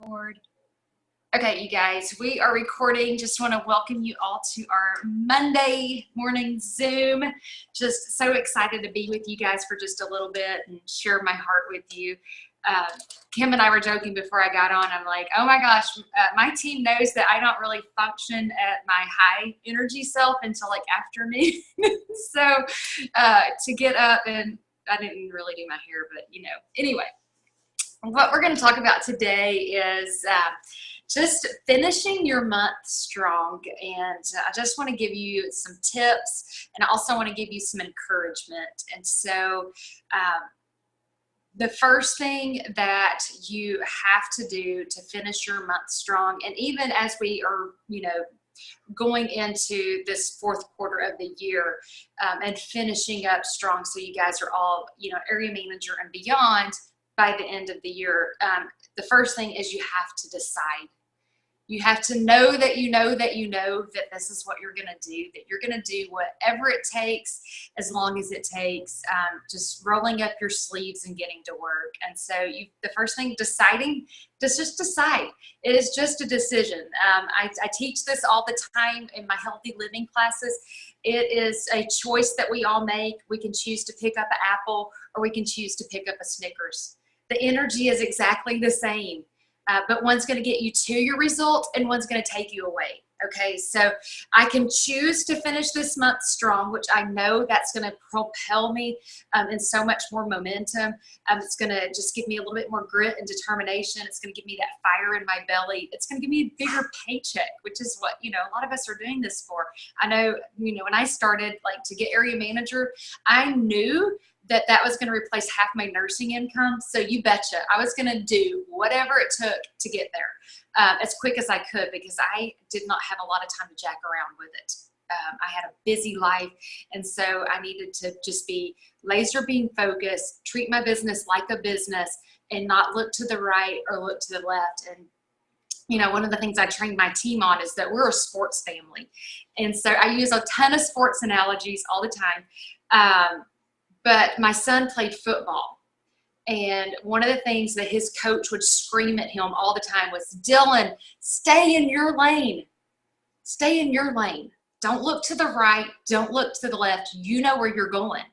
Board. Okay, you guys, we are recording. Just want to welcome you all to our Monday morning Zoom. Just so excited to be with you guys for just a little bit and share my heart with you. Kim and I were joking before I got on. I'm like, oh my gosh, my team knows that I don't really function at my high energy self until like afternoon. So to get up, and I didn't really do my hair, but anyway. What we're going to talk about today is just finishing your month strong, and I just want to give you some tips, and I also want to give you some encouragement. And so the first thing that you have to do to finish your month strong, and even as we are going into this fourth quarter of the year and finishing up strong, so you guys are all area manager and beyond by the end of the year, the first thing is you have to decide. You have to know that that this is what you're going to do, that you're going to do whatever it takes, as long as it takes, just rolling up your sleeves and getting to work. And so the first thing, deciding, just decide. It is just a decision. I teach this all the time in my healthy living classes. It is a choice that we all make. We can choose to pick up an apple, or we can choose to pick up a Snickers. The energy is exactly the same, but one's going to get you to your result and one's going to take you away. Okay, so I can choose to finish this month strong, which I know that's going to propel me in so much more momentum. It's going to just give me a little bit more grit and determination. It's going to give me that fire in my belly. It's going to give me a bigger paycheck, which is what a lot of us are doing this for. I know, when I started to get area manager, I knew that was going to replace half my nursing income. So you betcha, I was going to do whatever it took to get there as quick as I could, because I did not have a lot of time to jack around with it. I had a busy life, and so I needed to just be laser beam focused, treat my business like a business, and not look to the right or look to the left. And one of the things I trained my team on is that we're a sports family. And so I use a ton of sports analogies all the time. But my son played football, and one of the things that his coach would scream at him all the time was, Dylan, stay in your lane. Stay in your lane. Don't look to the right. Don't look to the left. You know where you're going.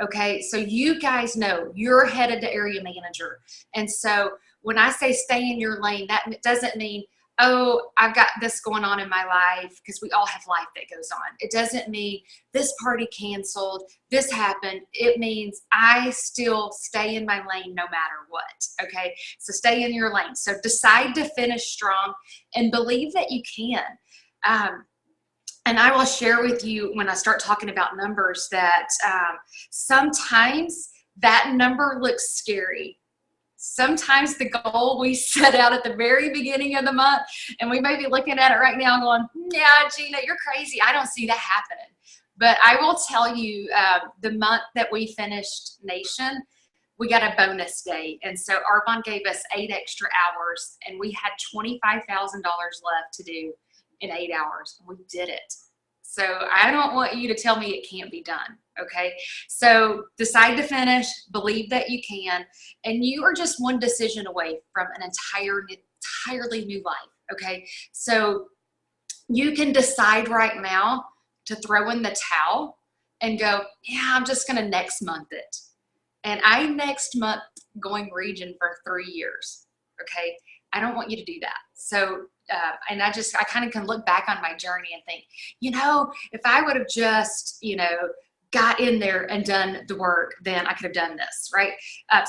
Okay, so you guys know you're headed to area manager. And so when I say stay in your lane, that doesn't mean, oh, I've got this going on in my life, because we all have life that goes on. It doesn't mean this party canceled, this happened. It means I still stay in my lane no matter what, okay? So stay in your lane. So decide to finish strong and believe that you can. And I will share with you when I start talking about numbers that sometimes that number looks scary. Sometimes the goal we set out at the very beginning of the month, and we may be looking at it right now and going, yeah, Gina, you're crazy. I don't see that happening. But I will tell you, the month that we finished Nation, we got a bonus day. And so Arbonne gave us 8 extra hours, and we had $25,000 left to do in 8 hours. We did it. So I don't want you to tell me it can't be done, okay? So decide to finish, believe that you can, and you are just one decision away from an entirely new life, okay? So you can decide right now to throw in the towel and go, yeah, I'm just gonna next month it. And I next month going region for 3 years, okay? I don't want you to do that. So, and I kind of can look back on my journey and think, if I would have just, got in there and done the work, then I could have done this, right?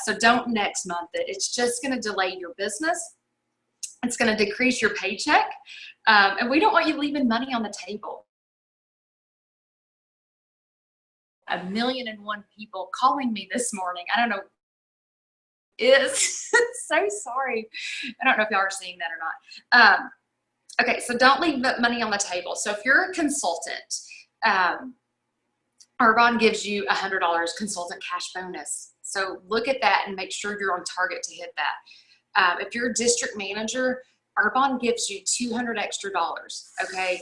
So don't next month it. It's just going to delay your business. It's going to decrease your paycheck. And we don't want you leaving money on the table. 1,000,001 people calling me this morning. I don't know. Is so sorry. I don't know if y'all are seeing that or not. Okay, so don't leave the money on the table. So if you're a consultant, Arbonne gives you $100 consultant cash bonus. So look at that and make sure you're on target to hit that. If you're a district manager, Arbonne gives you $200 extra. Okay,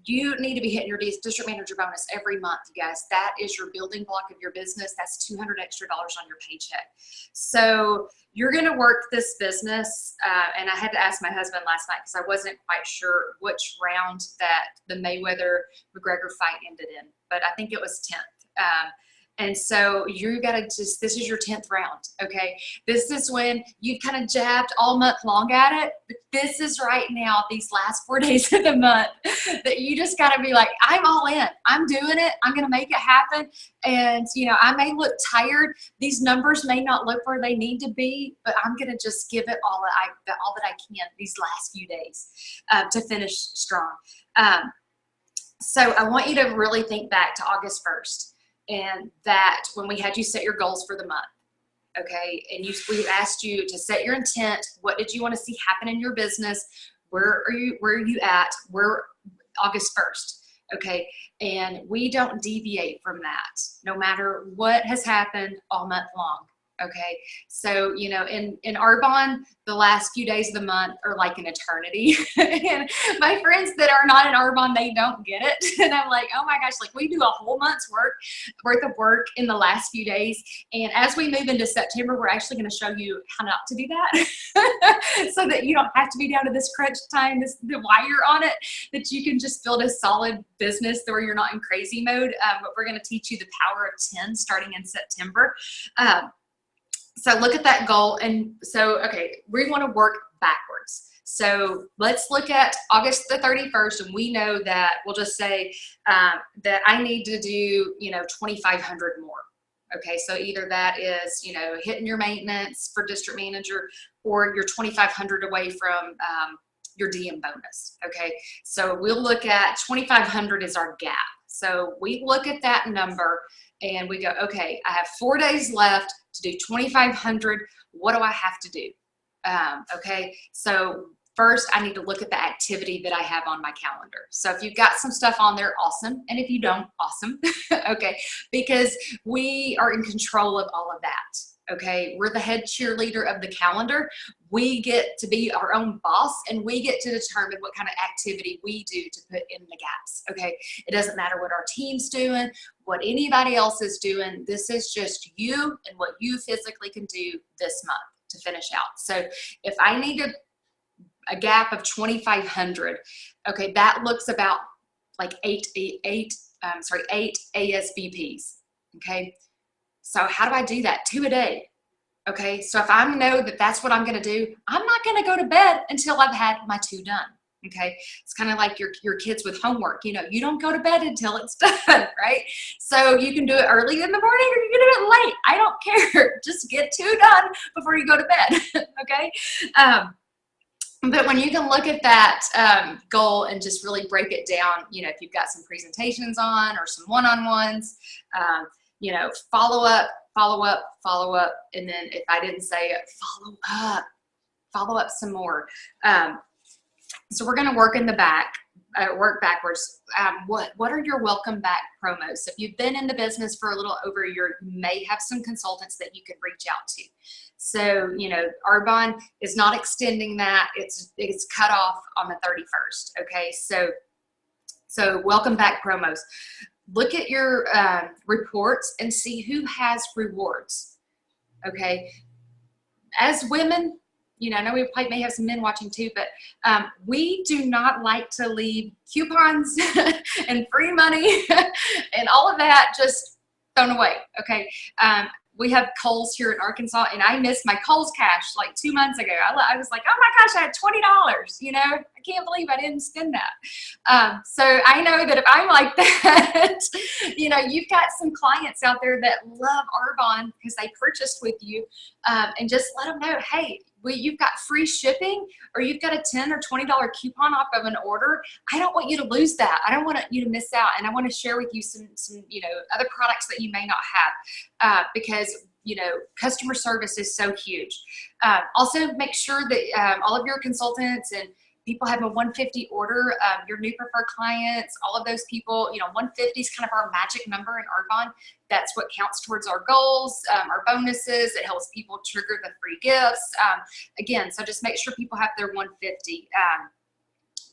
you need to be hitting your district manager bonus every month, you guys. That is your building block of your business. That's $200 extra on your paycheck. So you're going to work this business. And I had to ask my husband last night because I wasn't quite sure which round that the Mayweather-McGregor fight ended in, but I think it was 10th. And so you got to this is your 10th round, okay? This is when you've kind of jabbed all month long at it. But this is right now, these last 4 days of the month, that you just got to be like, I'm all in. I'm doing it. I'm going to make it happen. And, you know, I may look tired. These numbers may not look where they need to be, but I'm going to just give it all that I can these last few days to finish strong. So I want you to really think back to August 1st. And that when we had you set your goals for the month, okay, and we asked you to set your intent. What did you want to see happen in your business? Where are you at? We're August 1st, okay, and we don't deviate from that, no matter what has happened all month long. Okay, so, you know, in Arbonne, the last few days of the month are like an eternity. And my friends that are not in Arbonne, they don't get it. And I'm like, oh my gosh, like we do a whole month's worth of work in the last few days. And as we move into September, we're actually going to show you how not to do that so that you don't have to be down to this crunch time, the wire on it, that you can just build a solid business where you're not in crazy mode. But we're going to teach you the power of 10 starting in September. So look at that goal. And so, okay, we want to work backwards. So let's look at August the 31st, and we know that we'll just say that I need to do, you know, 2,500 more. Okay, so either that is, you know, hitting your maintenance for district manager, or you're 2,500 away from your DM bonus. Okay, so we'll look at 2,500 is our gap. So we look at that number and we go, okay, I have 4 days left to do 2,500. What do I have to do? Okay, so first I need to look at the activity that I have on my calendar. So if you've got some stuff on there, awesome. And if you don't, awesome. Okay, because we are in control of all of that. Okay, we're the head cheerleader of the calendar. We get to be our own boss, and we get to determine what kind of activity we do to put in the gaps. Okay, it doesn't matter what our team's doing, what anybody else is doing. This is just you and what you physically can do this month to finish out. So if I need a gap of 2,500, okay, that looks about like eight ASVPs. Okay. So how do I do that? 2 a day. Okay, so if I know that that's what I'm going to do, I'm not going to go to bed until I've had my 2 done. Okay, it's kind of like your kids with homework. You know, you don't go to bed until it's done, right? So you can do it early in the morning, or you can do it late. I don't care. Just get 2 done before you go to bed. Okay. But when you can look at that goal and just really break it down, you know, if you've got some presentations on or some one-on-ones, you know, follow up, and then if I didn't say it, follow up some more. So we're going to work in the back, work backwards. What are your welcome back promos? If you've been in the business for a little over a year, you may have some consultants that you could reach out to. So, you know, Arbonne is not extending that. It's cut off on the 31st. Okay, so welcome back promos. Look at your reports and see who has rewards. Okay, as women, you know, I know we may have some men watching too, but we do not like to leave coupons and free money and all of that just thrown away. Okay. We have Kohl's here in Arkansas, and I missed my Kohl's cash like 2 months ago. I was like, oh my gosh, I had $20. You know, I can't believe I didn't spend that. So I know that if I'm like that, you know, you've got some clients out there that love Arbonne because they purchased with you, and just let them know, hey, you've got free shipping, or you've got a $10 or $20 coupon off of an order. I don't want you to lose that. I don't want you to miss out. And I want to share with you some you know, other products that you may not have, because, you know, customer service is so huge. Also make sure that all of your consultants and people have a 150 order, your new preferred clients, all of those people, you know, 150 is kind of our magic number in Arbonne. That's what counts towards our goals, our bonuses. It helps people trigger the free gifts. Again, so just make sure people have their 150.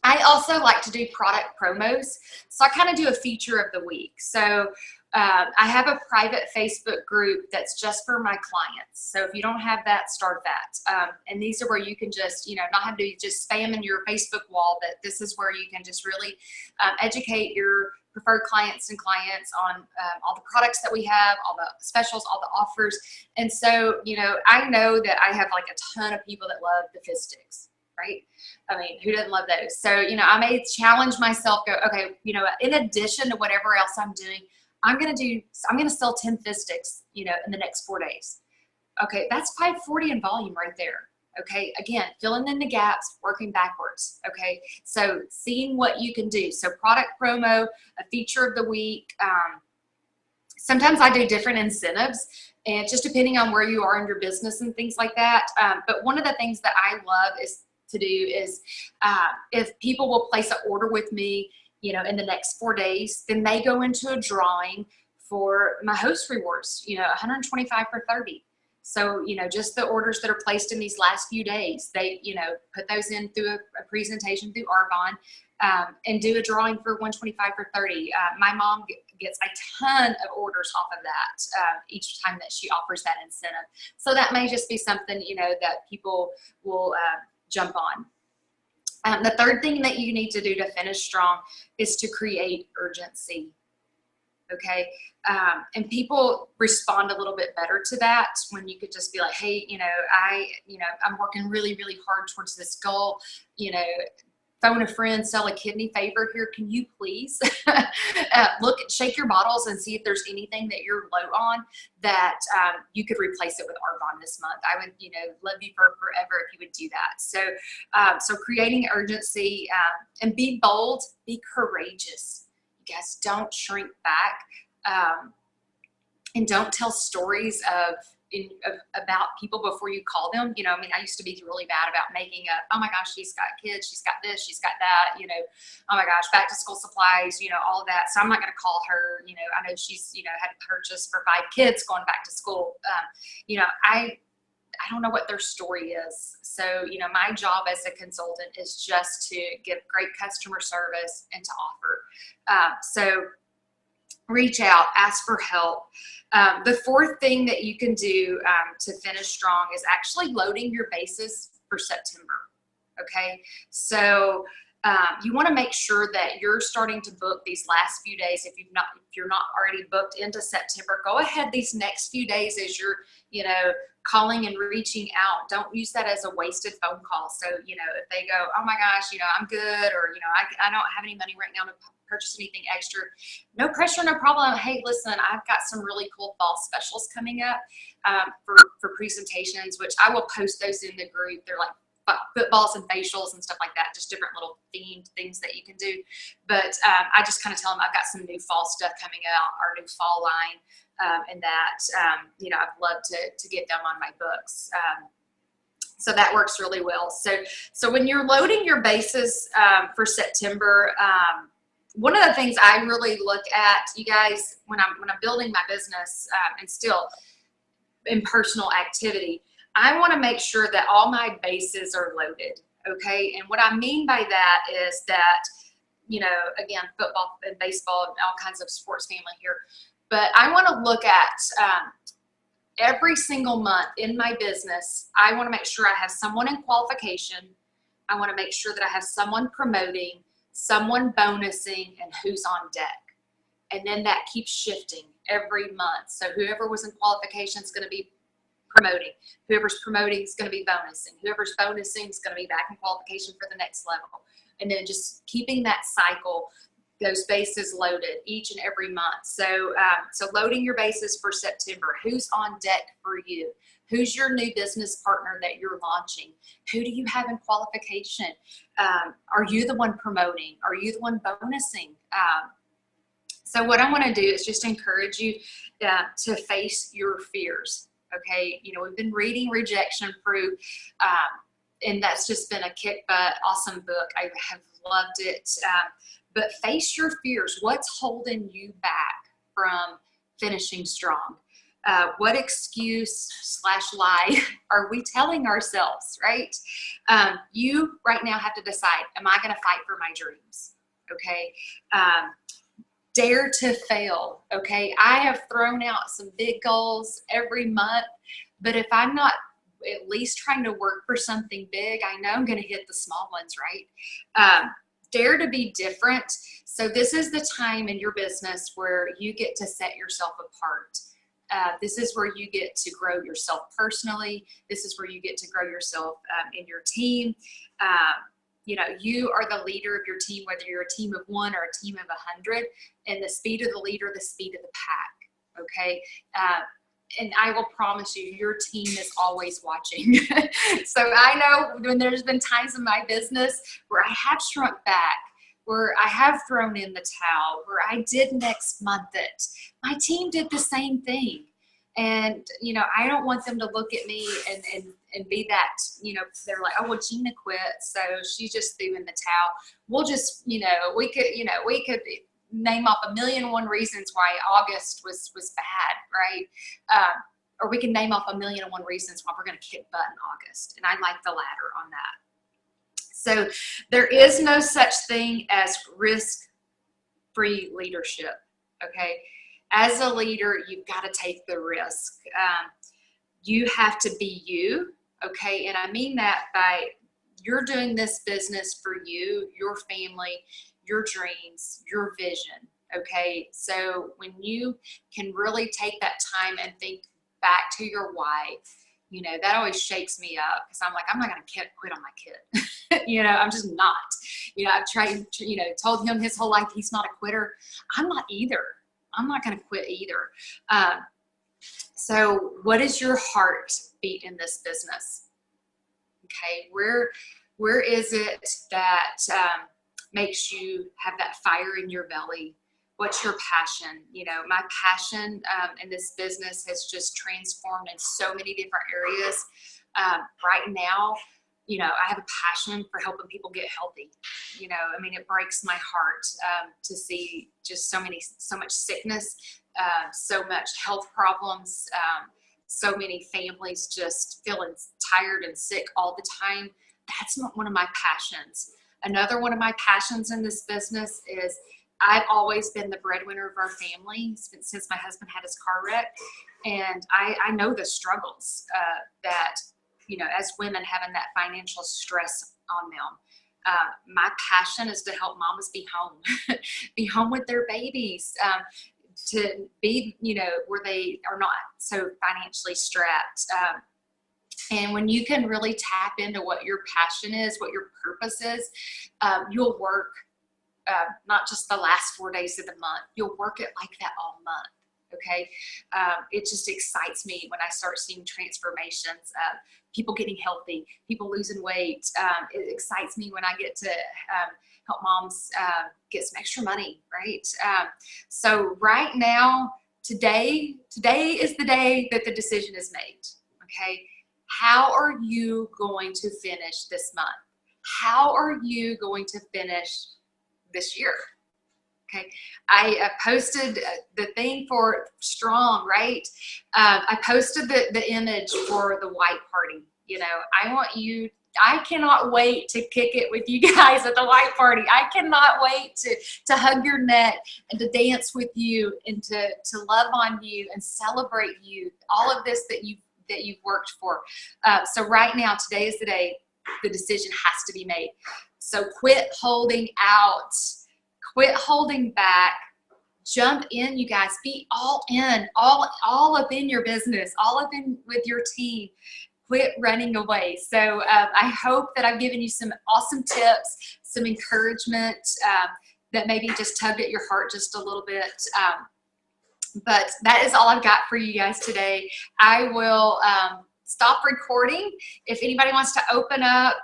I also like to do product promos. So I kind of do a feature of the week. So I have a private Facebook group that's just for my clients. So if you don't have that, start that. And these are where you can just, not have to just spam in your Facebook wall, but this is where you can just really educate your preferred clients and clients on all the products that we have, all the specials, all the offers. And so, I know that I have like a ton of people that love the fizz sticks, right? I mean, who doesn't love those? So, I may challenge myself, go, okay, in addition to whatever else I'm doing, I'm going to sell 10 fizz sticks, in the next 4 days. Okay. That's 540 in volume right there. Okay. Again, filling in the gaps, working backwards. Okay. So seeing what you can do. So product promo, a feature of the week. Sometimes I do different incentives, and just depending on where you are in your business and things like that. But one of the things that I love is if people will place an order with me, in the next 4 days, then they go into a drawing for my host rewards, 125 for 30. So, just the orders that are placed in these last few days, they, put those in through a presentation through Arbonne, and do a drawing for 125 for 30. My mom gets a ton of orders off of that each time that she offers that incentive. So that may just be something, that people will jump on. The third thing that you need to do to finish strong is to create urgency. Okay. And people respond a little bit better to that when you could just be like, hey, I'm working really, really hard towards this goal, phone a friend, sell a kidney favor here. Can you please shake your bottles and see if there's anything that you're low on that you could replace it with Arbonne this month. I would, love you for forever if you would do that. So creating urgency, and be bold, be courageous. You guys, don't shrink back, and don't tell stories about people before you call them. I used to be really bad about making oh my gosh, she's got kids, she's got this, she's got that, oh my gosh, back to school supplies, all of that. So I'm not going to call her, I know she's, had to purchase for 5 kids going back to school. I don't know what their story is. So, my job as a consultant is just to give great customer service and to offer. So reach out, ask for help. The fourth thing that you can do to finish strong is actually loading your bases for September. Okay, so you want to make sure that you're starting to book these last few days. If you're not already booked into September, go ahead these next few days as you're calling and reaching out. Don't use that as a wasted phone call. So if they go, oh my gosh, I'm good, or I don't have any money right now to purchase anything extra, no pressure, no problem. Hey, listen, I've got some really cool fall specials coming up for presentations, which I will post those in the group. They're like footballs and facials and stuff like that, just different little themed things that you can do. But I just kind of tell them I've got some new fall stuff coming out, our new fall line, and that I'd love to get them on my books. So that works really well. So when you're loading your bases for September, one of the things I really look at, you guys, when I'm building my business, and still in personal activity, I want to make sure that all my bases are loaded. Okay. And what I mean by that is that, again, football and baseball and all kinds of sports family here, but I want to look at, every single month in my business, I want to make sure I have someone in qualification. I want to make sure that I have someone promoting, someone bonusing, and who's on deck. And then that keeps shifting every month. So whoever was in qualification is going to be promoting. Whoever's promoting is going to be bonusing. Whoever's bonusing is going to be back in qualification for the next level. And then just keeping that cycle, those bases loaded each and every month. So loading your bases for September. Who's on deck for you? Who's your new business partner that you're launching? Who do you have in qualification? Are you the one promoting? Are you the one bonusing? So what I want to do is just encourage you to face your fears. Okay, we've been reading Rejection Proof, and that's just been a kick butt awesome book. I have loved it. But face your fears. What's holding you back from finishing strong? What excuse/lie are we telling ourselves, right? You right now have to decide, am I going to fight for my dreams? Okay. Dare to fail. Okay. I have thrown out some big goals every month, but if I'm not at least trying to work for something big, I know I'm going to hit the small ones, right? Dare to be different. So this is the time in your business where you get to set yourself apart. This is where you get to grow yourself personally. This is where you get to grow yourself in your team. You know, you are the leader of your team, whether you're a team of 1 or a team of 100, and the speed of the leader, the speed of the pack. Okay. And I will promise you, your team is always watching. So I know when there's been times in my business where I have shrunk back, where I have thrown in the towel, where I did next month it. My team did the same thing. And, you know, I don't want them to look at me and be that, you know, they're like, oh, well, Gina quit, so she just threw in the towel. We'll just, you know, we could name off 1,000,001 reasons why August was bad, right? Or we can name off 1,000,001 reasons why we're going to kick butt in August. And I like the latter on that. So there is no such thing as risk-free leadership, okay? As a leader, you've got to take the risk. You have to be you, okay? And I mean that by you're doing this business for you, your family, your dreams, your vision, okay? So when you can really take that time and think back to your why, you know, that always shakes me up because I'm like, I'm not going to quit on my kid. You know, I'm just not. You know, I've tried, you know, told him his whole life he's not a quitter. I'm not either. I'm not going to quit either. So what is your heartbeat in this business? Okay, where is it that makes you have that fire in your belly? What's your passion? You know, my passion in this business has just transformed in so many different areas. Right now, you know, I have a passion for helping people get healthy. You know, I mean, it breaks my heart to see just so much sickness, so much health problems, so many families just feeling tired and sick all the time. That's not one of my passions. Another one of my passions in this business is I've always been the breadwinner of our family since my husband had his car wreck. And I know the struggles that, you know, as women having that financial stress on them. My passion is to help mamas be home, be home with their babies, to be, you know, where they are not so financially strapped. And when you can really tap into what your passion is, what your purpose is, you'll work not just the last 4 days of the month. You'll work it like that all month. Okay. It just excites me when I start seeing transformations, people getting healthy, people losing weight. It excites me when I get to help moms get some extra money, right? So right now, today is the day that the decision is made. Okay. How are you going to finish this month? How are you going to finish this year? Okay, I posted the thing for Strong, right? I posted the image for the white party. You know, I cannot wait to kick it with you guys at the white party. I cannot wait to hug your neck and to dance with you and to love on you and celebrate you, all of this that you've worked for. So right now, today is the day the decision has to be made. So quit holding out. Quit holding back. Jump in, you guys. Be all in, all up in your business, all up in with your team. Quit running away. So I hope that I've given you some awesome tips, some encouragement that maybe just tugged at your heart just a little bit. But that is all I've got for you guys today. I will stop recording. If anybody wants to open up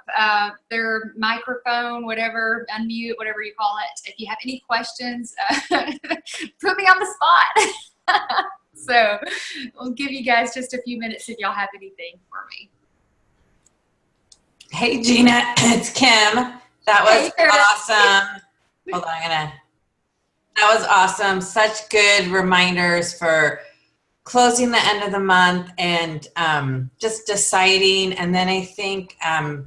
their microphone, whatever, unmute, whatever you call it. If you have any questions, put me on the spot. So we'll give you guys just a few minutes if y'all have anything for me. Hey, Gina, it's Kim. That was awesome. Hold on, that was awesome. Such good reminders for closing the end of the month and just deciding. And then I think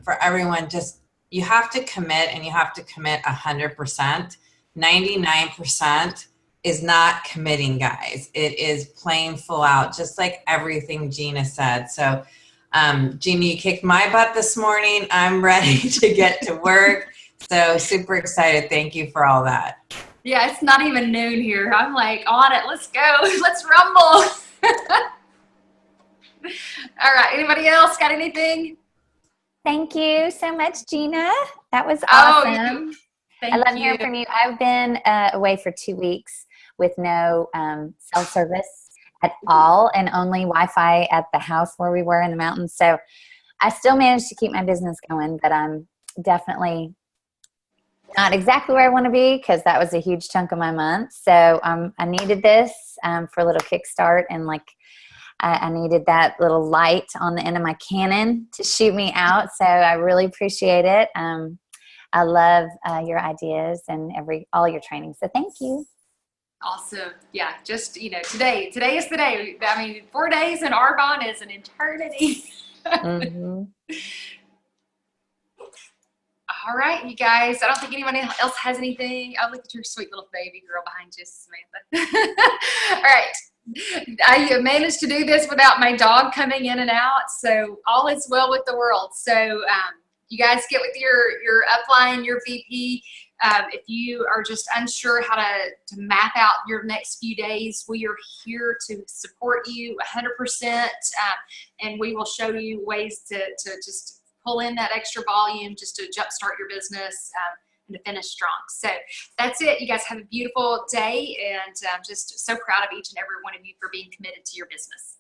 for everyone, just you have to commit, and you have to commit 100%. 99% is not committing, guys. It is playing full out, just like everything Gina said. So Gina, you kicked my butt this morning. I'm ready to get to work. So super excited. Thank you for all that. Yeah, it's not even noon here. I'm like on it. Let's go. Let's rumble. All right. Anybody else got anything? Thank you so much, Gina. That was Oh, awesome. thank I love you. hearing from you. I've been away for 2 weeks with no cell service at all, and only Wi-Fi at the house where we were in the mountains. So I still managed to keep my business going, but I'm definitely not exactly where I want to be, because that was a huge chunk of my month. So I needed this for a little kickstart, and like I needed that little light on the end of my Canon to shoot me out. So I really appreciate it. I love your ideas and all your training. So thank you. Awesome. Yeah, just, today is the day. I mean, 4 days in Arbonne is an eternity. Mm-hmm. All right, you guys. I don't think anyone else has anything. Oh, look at your sweet little baby girl behind you, Samantha. All right. I managed to do this without my dog coming in and out, so all is well with the world. So you guys get with your upline, your VP. If you are just unsure how to map out your next few days, we are here to support you 100%, and we will show you ways to just pull in that extra volume just to jumpstart your business and to finish strong. So that's it. You guys have a beautiful day, and I'm just so proud of each and every one of you for being committed to your business.